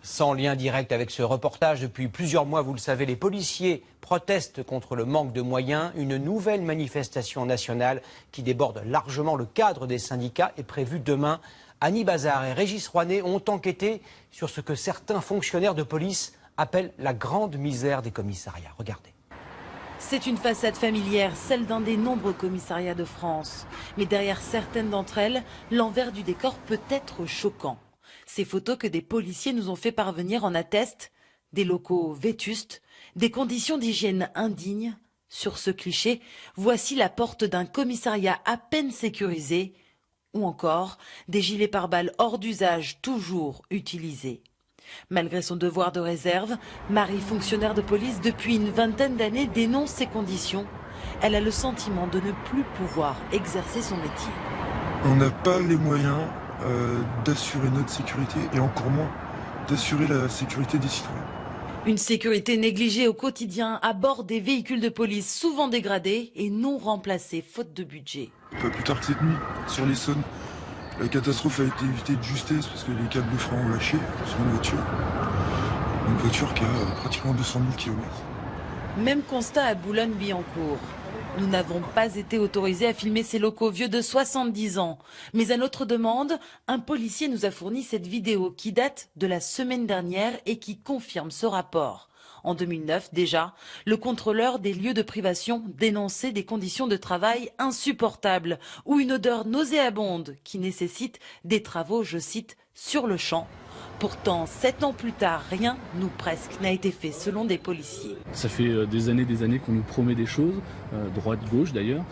Sans lien direct avec ce reportage, depuis plusieurs mois, vous le savez, les policiers protestent contre le manque de moyens. Une nouvelle manifestation nationale qui déborde largement le cadre des syndicats est prévue demain. Annie Bazard et Régis Rouanet ont enquêté sur ce que certains fonctionnaires de police appellent la grande misère des commissariats. Regardez. C'est une façade familière, celle d'un des nombreux commissariats de France. Mais derrière certaines d'entre elles, l'envers du décor peut être choquant. Ces photos que des policiers nous ont fait parvenir en attestent. Des locaux vétustes, des conditions d'hygiène indignes. Sur ce cliché, voici la porte d'un commissariat à peine sécurisé. Ou encore, des gilets pare-balles hors d'usage, toujours utilisés. Malgré son devoir de réserve, Marie, fonctionnaire de police depuis une vingtaine d'années, dénonce ces conditions. Elle a le sentiment de ne plus pouvoir exercer son métier. On n'a pas les moyens d'assurer notre sécurité et encore moins d'assurer la sécurité des citoyens. Une sécurité négligée au quotidien à bord des véhicules de police souvent dégradés et non remplacés faute de budget. Pas plus tard que cette nuit, sur l'Essonne, la catastrophe a été évitée de justesse parce que les câbles de frein ont lâché sur une voiture. Une voiture qui a pratiquement 200 000 km. Même constat à Boulogne-Billancourt. Nous n'avons pas été autorisés à filmer ces locaux vieux de 70 ans. Mais à notre demande, un policier nous a fourni cette vidéo qui date de la semaine dernière et qui confirme ce rapport. En 2009 déjà, le contrôleur des lieux de privation dénonçait des conditions de travail insupportables ou une odeur nauséabonde qui nécessite des travaux, je cite, sur le champ. Pourtant, 7 ans plus tard, rien ou presque n'a été fait selon des policiers. Ça fait des années qu'on nous promet des choses, droite-gauche d'ailleurs,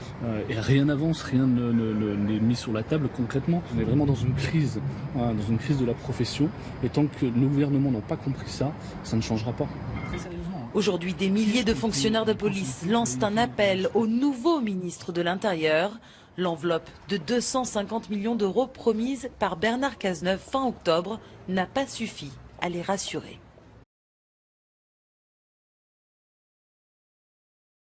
et rien n'avance, rien n'est mis sur la table concrètement. On est vraiment dans une crise de la profession, et tant que nos gouvernements n'ont pas compris ça, ça ne changera pas. Aujourd'hui, des milliers de fonctionnaires de police lancent un appel au nouveau ministre de l'Intérieur. L'enveloppe de 250 millions d'euros promise par Bernard Cazeneuve fin octobre n'a pas suffi à les rassurer.